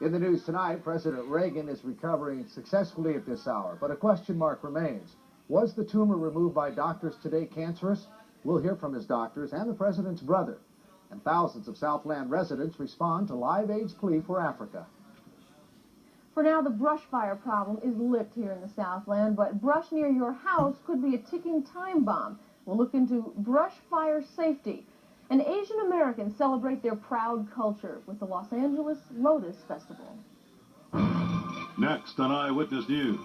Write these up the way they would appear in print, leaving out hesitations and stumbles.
In the news tonight, President Reagan is recovering successfully at this hour, but a question mark remains. Was the tumor removed by doctors today cancerous? We'll hear from his doctors and the president's brother. And thousands of Southland residents respond to Live Aid's plea for Africa. For now, the brush fire problem is licked here in the Southland, but brush near your house could be a ticking time bomb. We'll look into brush fire safety. And Asian Americans celebrate their proud culture with the Los Angeles Lotus Festival. Next on Eyewitness News.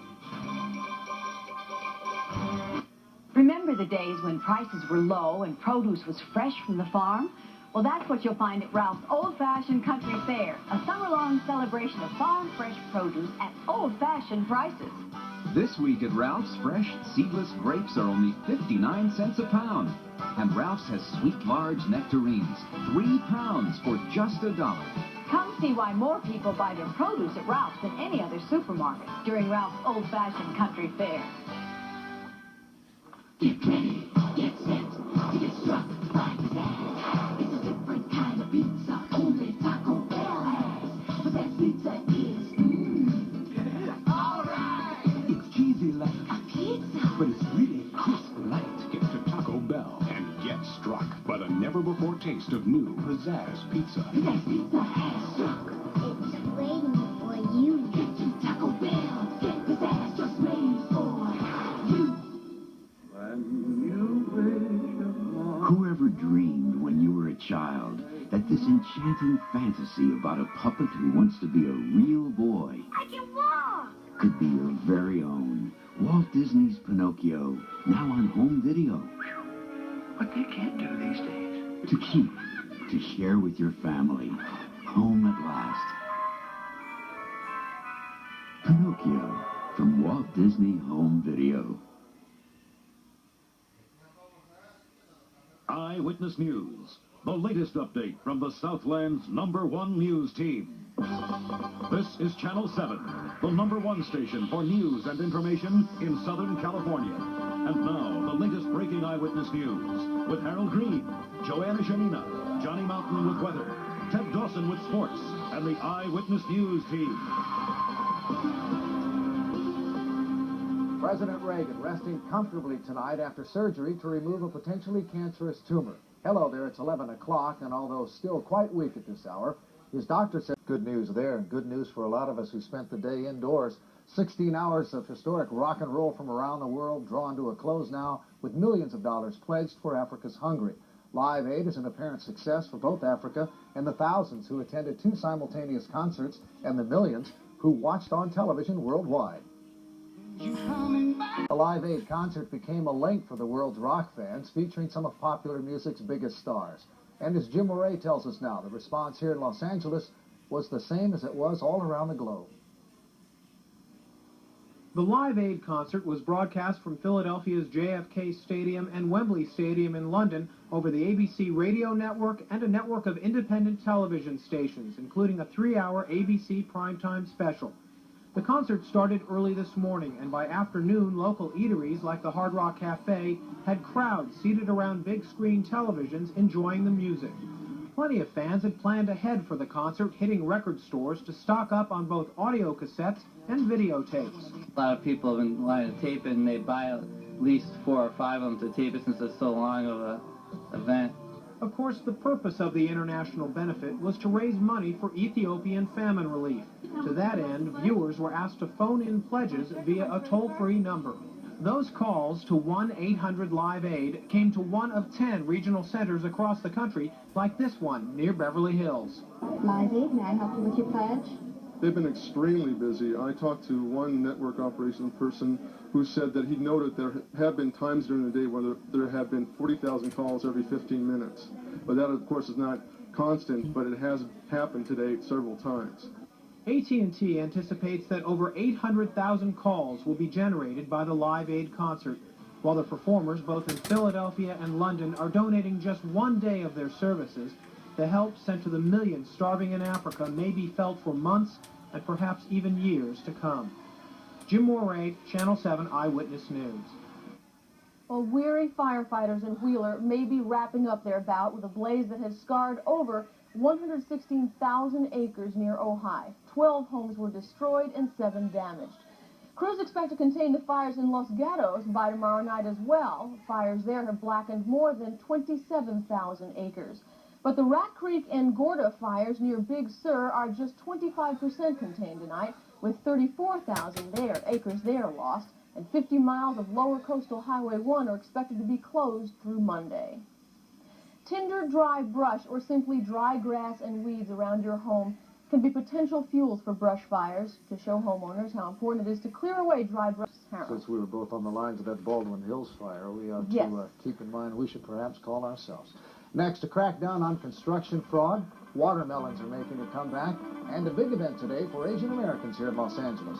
Remember the days when prices were low and produce was fresh from the farm? Well, that's what you'll find at Ralph's Old-Fashioned Country Fair, a summer-long celebration of farm-fresh produce at old-fashioned prices. This week at Ralph's, fresh, seedless grapes are only 59 cents a pound. And Ralph's has sweet, large nectarines, 3 pounds for just $1. Come see why more people buy their produce at Ralph's than any other supermarket during Ralph's Old-Fashioned Country Fair. Get ready, get set to get struck by Pizzazz. It's a different kind of pizza, only Taco Bell has. But that pizza is, alright! It's cheesy like a pizza, but it's really crisp light. Get to Taco Bell and get struck by the never-before taste of new Pizzazz pizza. That pizza has struck. It's waiting for you. Get to Taco Bell. Get Pizzazz just made for you. Whoever dreamed when you were a child that this enchanting fantasy about a puppet who wants to be a real boy I can walk. could be your very own? Walt Disney's Pinocchio, now on home video. What they can't do these days. To keep, to share with your family. Home at last. Pinocchio from Walt Disney Home Video. Eyewitness News, the latest update from the Southland's #1 news team. This is Channel 7, the #1 station for news and information in Southern California. And now, the latest breaking Eyewitness News with Harold Greene, Joanne Ishimine, Johnny Mountain with weather, Ted Dawson with sports, and the Eyewitness News team. President Reagan resting comfortably tonight after surgery to remove a potentially cancerous tumor. Hello there, it's 11 o'clock, and although still quite weak at this hour, his doctor said good news there, and good news for a lot of us who spent the day indoors. 16 hours of historic rock and roll from around the world drawn to a close now with millions of dollars pledged for Africa's hungry. Live Aid is an apparent success for both Africa and the thousands who attended 2 simultaneous concerts and the millions who watched on television worldwide. The Live Aid concert became a link for the world's rock fans, featuring some of popular music's biggest stars. And as Jim Moret tells us now, the response here in Los Angeles was the same as it was all around the globe. The Live Aid concert was broadcast from Philadelphia's JFK Stadium and Wembley Stadium in London over the ABC radio network and a network of independent television stations, including a 3-hour ABC primetime special. The concert started early this morning, and by afternoon, local eateries like the Hard Rock Cafe had crowds seated around big-screen televisions enjoying the music. Plenty of fans had planned ahead for the concert, hitting record stores to stock up on both audio cassettes and videotapes. A lot of people have been wanting to tape it, and they buy at least 4 or 5 of them to tape it since it's so long of an event. Of course, the purpose of the international benefit was to raise money for Ethiopian famine relief. To that end, viewers were asked to phone in pledges via a toll-free number. Those calls to 1-800-LIVE-AID came to one of 10 regional centers across the country, like this one near Beverly Hills. Live Aid, may I help you with your pledge? They've been extremely busy. I talked to one network operations person who said that he noted there have been times during the day where there have been 40,000 calls every 15 minutes. But that, of course, is not constant, but it has happened today several times. AT&T anticipates that over 800,000 calls will be generated by the Live Aid concert, while the performers both in Philadelphia and London are donating just one day of their services. The help sent to the millions starving in Africa may be felt for months and perhaps even years to come. Jim Moret, Channel 7 Eyewitness News. Well, weary firefighters in Wheeler may be wrapping up their bout with a blaze that has scarred over 116,000 acres near Ojai. 12 homes were destroyed and 7 damaged. Crews expect to contain the fires in Los Gatos by tomorrow night as well. Fires there have blackened more than 27,000 acres. But the Rat Creek and Gorda fires near Big Sur are just 25% contained tonight, with 34,000 acres there lost, and 50 miles of lower coastal Highway 1 are expected to be closed through Monday. Tinder, dry brush, or simply dry grass and weeds around your home can be potential fuels for brush fires. To show homeowners how important it is to clear away dry brush. Since we were both on the lines of that Baldwin Hills fire, we ought to keep in mind we should perhaps call ourselves. Next, a crackdown on construction fraud. Watermelons are making a comeback, and a big event today for Asian Americans here in Los Angeles.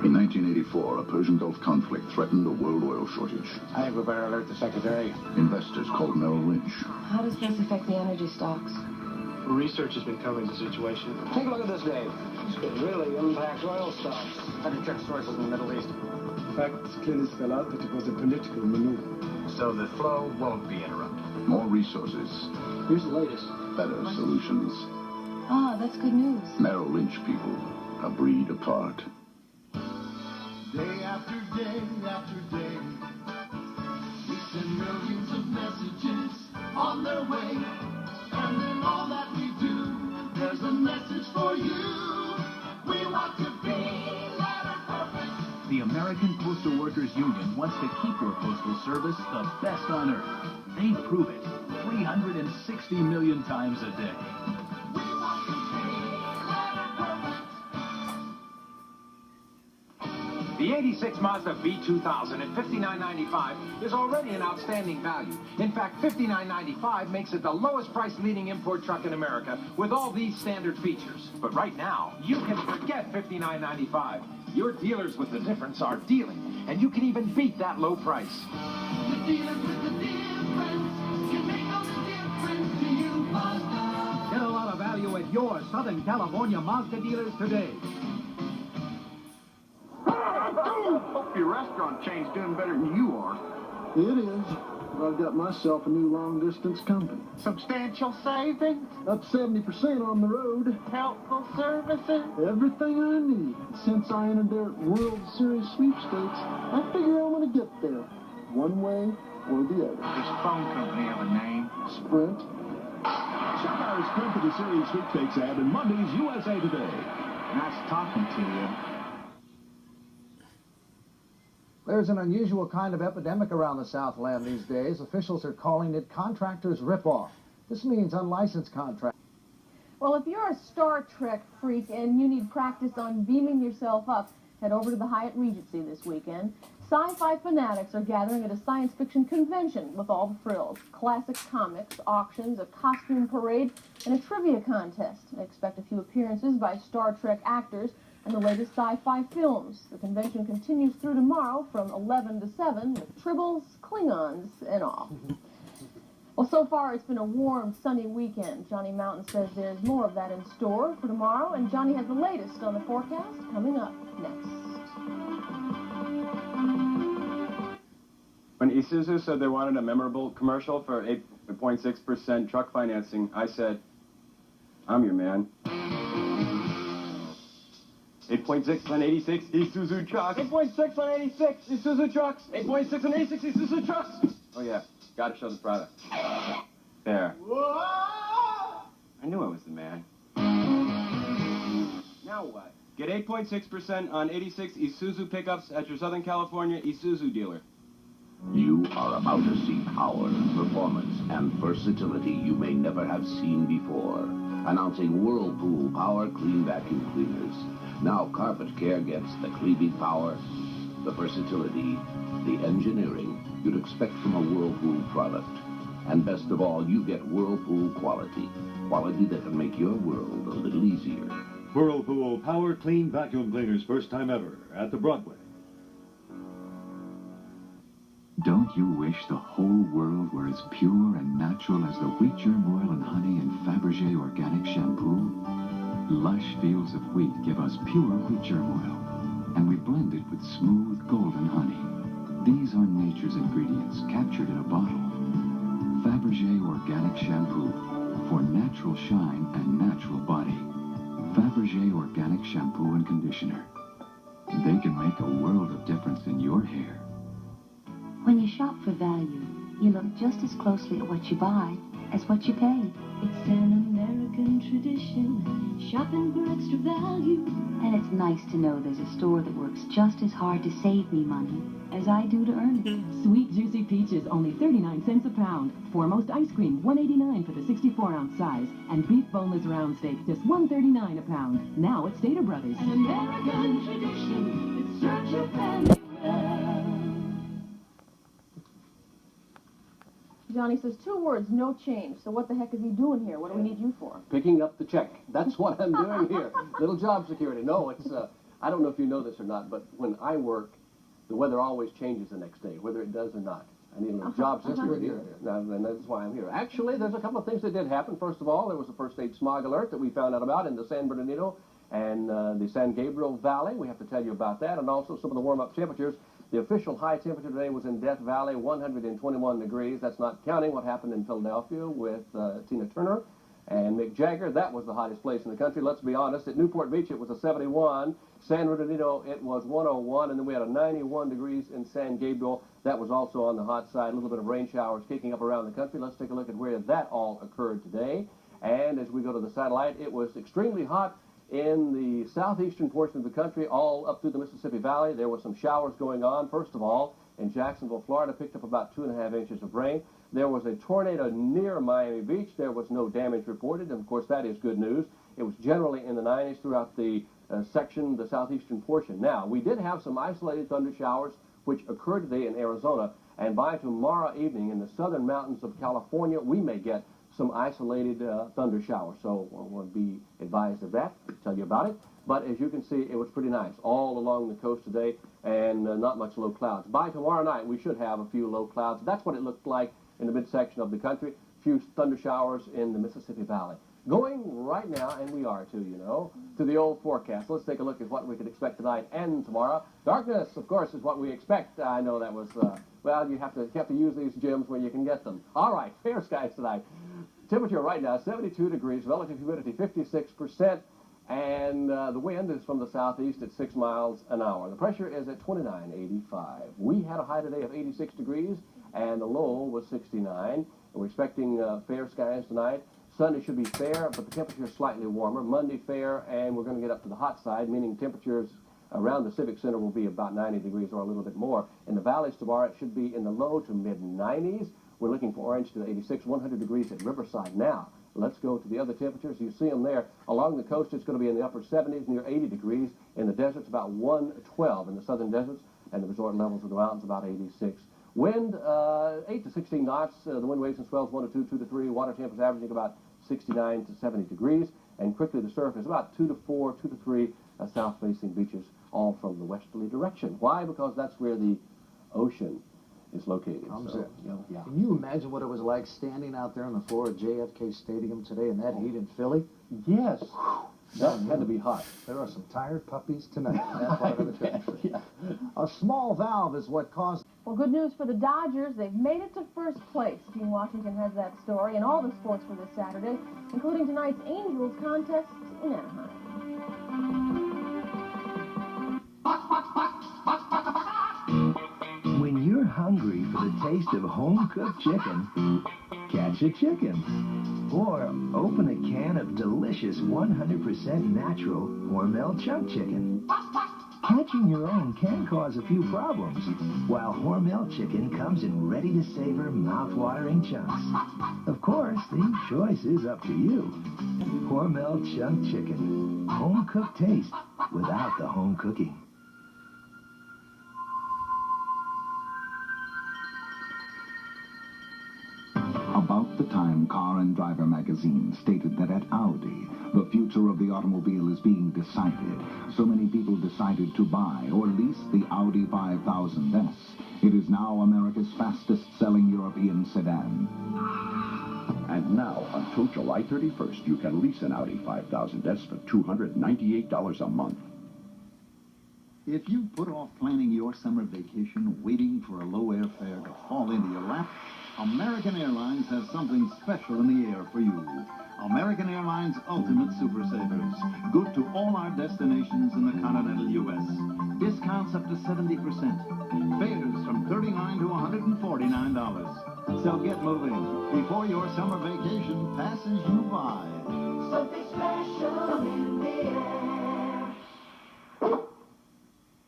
In 1984, a Persian Gulf conflict threatened a world oil shortage. I think we better alert the Secretary. Investors called Merrill Lynch. How does this affect the energy stocks? Research has been covering the situation. Take a look at this, Dave. It really impacts oil stocks. Better check sources in the Middle East. Facts clearly spell out that it was a political maneuver. So the flow won't be interrupted. More resources. Here's the latest. Better solutions. Ah, that's good news. Merrill Lynch people, a breed apart. Day after day after day, we send millions of messages on their way. And in all that we do, there's a message for you. We want to be letter perfect. The American Postal Workers Union wants to keep your postal service the best on earth. They prove it 360 million times a day. We want to be letter perfect. The 86 Mazda B2000 at $59.95 is already an outstanding value. In fact, $59.95 makes it the lowest price leading import truck in America with all these standard features. But right now, you can forget $59.95. Your dealers with the difference are dealing, and you can even beat that low price. The dealers with the difference can make all the difference to you, Mazda. Get a lot of value at your Southern California Mazda dealers today. Hope your restaurant chain's doing better than you are. It is. I've got myself a new long-distance company. Substantial savings? Up 70% on the road. Helpful services? Everything I need. Since I entered their World Series sweepstakes, I figure I'm going to get there. One way or the other. Does phone company have a name? Sprint. Check out our Sprint for the Series sweepstakes ad in Monday's USA Today. Nice talking to you. There's an unusual kind of epidemic around the Southland these days. Officials are calling it contractors' ripoff. This means unlicensed contractors. Well, if you're a Star Trek freak and you need practice on beaming yourself up, head over to the Hyatt Regency this weekend. Sci-fi fanatics are gathering at a science fiction convention with all the frills. Classic comics, auctions, a costume parade, and a trivia contest. They expect a few appearances by Star Trek actors and the latest sci-fi films. The convention continues through tomorrow from 11 to 7 with tribbles, Klingons, and all. Well, so far it's been a warm, sunny weekend. Johnny Mountain says there's more of that in store for tomorrow, and Johnny has the latest on the forecast coming up next. When Isuzu said they wanted a memorable commercial for 8.6% truck financing, I said, I'm your man. 8.6 on 86 Isuzu Trucks. 8.6 on 86 Isuzu Trucks. 8.6 on 86 Isuzu Trucks. Oh, yeah. Gotta show the product. There. I knew I was the man. Now what? Get 8.6% on 86 Isuzu pickups at your Southern California Isuzu dealer. You are about to see power, performance, and versatility you may never have seen before. Announcing Whirlpool Power Clean Vacuum Cleaners. Now carpet care gets the cleaning power, the versatility, the engineering you'd expect from a Whirlpool product. And best of all, you get Whirlpool quality. Quality that can make your world a little easier. Whirlpool Power Clean Vacuum Cleaners, first time ever at the Broadway. Don't you wish the whole world were as pure and natural as the wheat germ oil and honey in Faberge Organics shampoo? Lush fields of wheat give us pure wheat germ oil, and we blend it with smooth golden honey. These are nature's ingredients captured in a bottle. Faberge Organic Shampoo for natural shine and natural body. Faberge Organic Shampoo and Conditioner. They can make a world of difference in your hair. When you shop for value, you look just as closely at what you buy as what you paid. It's an American tradition, shopping for extra value. And it's nice to know there's a store that works just as hard to save me money as I do to earn it. Sweet Juicy Peaches, only 39 cents a pound. Foremost ice cream, $1.89 for the 64-ounce size. And beef boneless round steak, just $1.39 a pound. Now at Stater Brothers. An American tradition, it serves your family well. Johnny says 2 words, no change. So what the heck is he doing here? What do we need you for? Picking up the check. That's what I'm doing here. Little job security. No, it's, I don't know if you know this or not, but when I work, the weather always changes the next day, whether it does or not. I need a little job security. And that's why I'm here. Actually, there's a couple of things that did happen. First of all, there was a first-aid smog alert that we found out about in the San Bernardino and the San Gabriel Valley. We have to tell you about that, and also some of the warm-up temperatures. The official high temperature today was in Death Valley, 121 degrees. That's not counting what happened in Philadelphia with Tina Turner and Mick Jagger. That was the hottest place in the country. Let's be honest. At Newport Beach, it was a 71. San Bernardino, it was 101. And then we had a 91 degrees in San Gabriel. That was also on the hot side. A little bit of rain showers kicking up around the country. Let's take a look at where that all occurred today. And as we go to the satellite, it was extremely hot in the southeastern portion of the country, all up through the Mississippi Valley. There were some showers going on. First of all, in Jacksonville, Florida, picked up about 2.5 inches of rain. There was a tornado near Miami Beach. There was no damage reported, and of course that is good news. It was generally in the 90s throughout the section, the southeastern portion. Now, we did have some isolated thunder showers which occurred today in Arizona, and by tomorrow evening in the southern mountains of California, we may get some isolated thunder showers. So we'll be advised of that, tell you about it. But as you can see, it was pretty nice all along the coast today, and not much low clouds. By tomorrow night, we should have a few low clouds. That's what it looked like in the midsection of the country. A few thunder showers in the Mississippi Valley. Going right now, and we are too, you know, to the old forecast. Let's take a look at what we could expect tonight and tomorrow. Darkness, of course, is what we expect. I know that was, well, you have to use these gyms where you can get them. All right, fair skies tonight. Temperature right now, 72 degrees, relative humidity 56%, and the wind is from the southeast at 6 miles an hour. The pressure is at 2985. We had a high today of 86 degrees, and the low was 69. We're expecting fair skies tonight. Sunday should be fair, but the temperature is slightly warmer. Monday fair, and we're going to get up to the hot side, meaning temperatures around the Civic Center will be about 90 degrees or a little bit more. In the valleys tomorrow, it should be in the low to mid-90s. We're looking for orange to 86, 100 degrees at Riverside. Now, let's go to the other temperatures. You see them there. Along the coast, it's going to be in the upper 70s, near 80 degrees. In the deserts, about 112 in the southern deserts, and the resort levels of the mountains, about 86. Wind, 8 to 16 knots. The wind waves and swells 1 to 2, 2 to 3. Water temperatures averaging about 69 to 70 degrees. And quickly, the surf is about 2 to 4, 2 to 3 south-facing beaches, all from the westerly direction. Why? Because that's where the ocean is located. Yeah. Can you imagine what it was like standing out there on the floor of JFK Stadium today in that heat in Philly? Yes. That had to be hot. There are some tired puppies tonight in that part of the country. Yeah. A small valve is what caused... Well, good news for the Dodgers. They've made it to first place. Gene Washington has that story and all the sports for this Saturday, including tonight's Angels contest in Anaheim. When you're hungry for the taste of home-cooked chicken, catch a chicken. Or open a can of delicious 100% natural Hormel chunk chicken. Catching your own can cause a few problems, while Hormel chicken comes in ready-to-savor, mouth-watering chunks. Of course, the choice is up to you. Hormel chunk chicken. Home-cooked taste without the home cooking. About the time Car and Driver magazine stated that at Audi, the future of the automobile is being decided, so many people decided to buy or lease the Audi 5000S. It is now America's fastest-selling European sedan. And now, until July 31st, you can lease an Audi 5000S for $298 a month. If you put off planning your summer vacation, waiting for a low airfare to fall into your lap, American Airlines has something special in the air for you. American Airlines Ultimate Super Savers. Good to all our destinations in the continental U.S. Discounts up to 70%. Fares from $39 to $149. So get moving before your summer vacation passes you by. Something special in the air.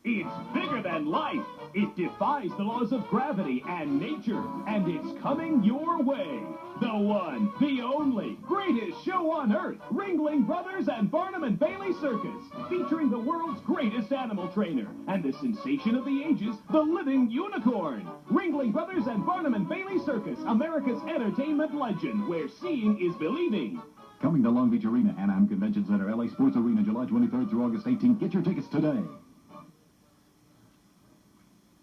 It's bigger than life. It defies the laws of gravity and nature, and it's coming your way. The one, the only, greatest show on earth, Ringling Brothers and Barnum and Bailey Circus, featuring the world's greatest animal trainer and the sensation of the ages, the living unicorn. Ringling Brothers and Barnum and Bailey Circus, America's entertainment legend, where seeing is believing. Coming to Long Beach Arena, Anaheim Convention Center, LA Sports Arena, July 23rd through August 18th. Get your tickets today.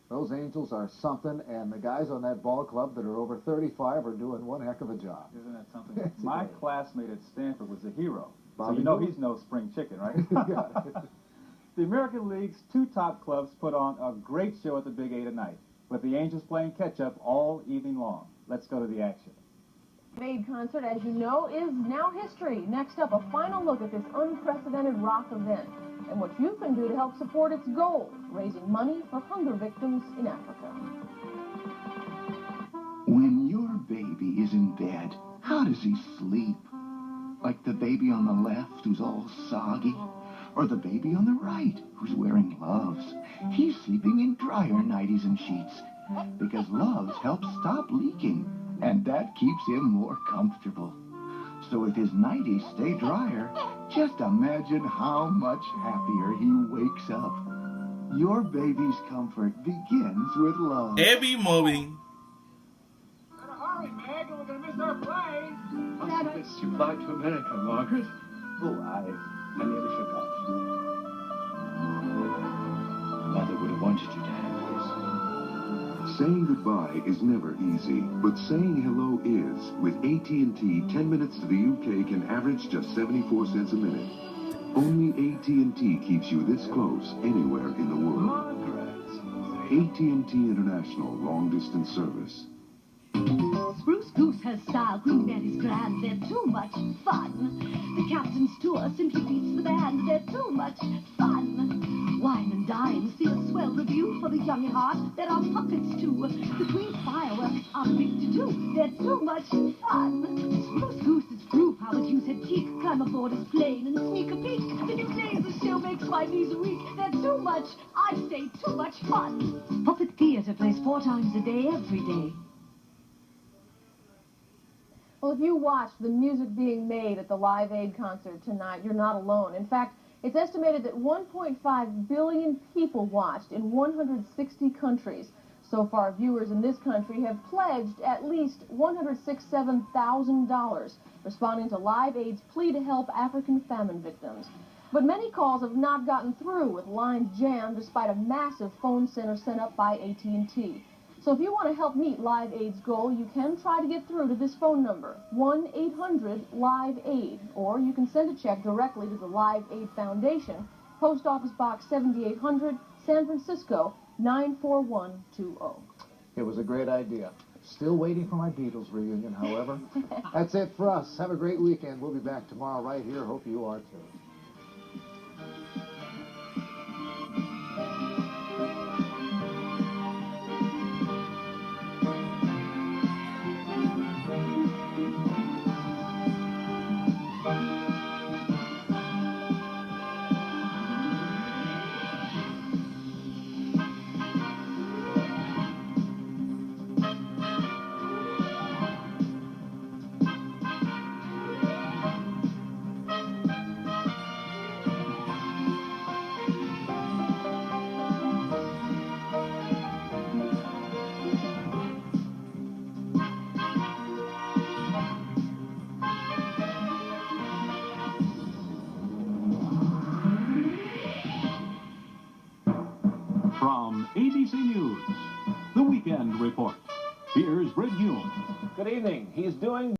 Those Angels are something, and the guys on that ball club that are over 35 are doing one heck of a job. Isn't that something? My classmate at Stanford was a hero. Bobby So you know Moore? he's no spring chicken, right? The American League's two top clubs put on a great show at the Big A tonight, with the Angels playing catch-up all evening long. Let's go to the action. Live Aid concert, as you know, is now history. Next up, a final look at this unprecedented rock event and what you can do to help support its goal, raising money for hunger victims in Africa. When your baby is in bed, how does he sleep? Like the baby on the left who's all soggy? Or the baby on the right who's wearing Loves? He's sleeping in drier nighties and sheets because Loves help stop leaking, and that keeps him more comfortable. So if his nighties stay drier, just imagine how much happier he wakes up. Your baby's comfort begins with love. Heavy moving. Hurry, Meg, we're going to miss our plane. Must miss your flight to America, Margaret. Oh, I nearly forgot. Mother would have wanted you to have this. Saying goodbye is never easy, but saying hello is. With AT&T, 10 minutes to the UK can average just 74 cents a minute. Only AT&T keeps you this close anywhere in the world. AT&T International Long Distance Service. Spruce Goose has style, Green Man is grand, they're too much fun. The captain's tour simply beats the band, they're too much fun. Wine and dine, see a swell review for the young at heart, there are puppets too. The Queen's fireworks are big to do, they're too much fun. Spruce Goose is proof how the Jews had cheek, climb aboard his plane and sneak a peek. 6 days the show makes my knees weak, they're too much, I say too much fun. Puppet Theater plays 4 times a day, every day. Well, if you watch the music being made at the Live Aid concert tonight, you're not alone. In fact, it's estimated that 1.5 billion people watched in 160 countries. So far, viewers in this country have pledged at least $167,000, responding to Live Aid's plea to help African famine victims. But many calls have not gotten through, with lines jammed despite a massive phone center sent up by AT&T. So if you want to help meet Live Aid's goal, you can try to get through to this phone number, 1-800-LIVE-AID, or you can send a check directly to the Live Aid Foundation, Post Office Box 7800, San Francisco, 94120. It was a great idea. Still waiting for my Beatles reunion, however. That's it for us. Have a great weekend. We'll be back tomorrow right here. Hope you are too. From ABC News, The Weekend Report. Here's Brit Hume. Good evening. He's doing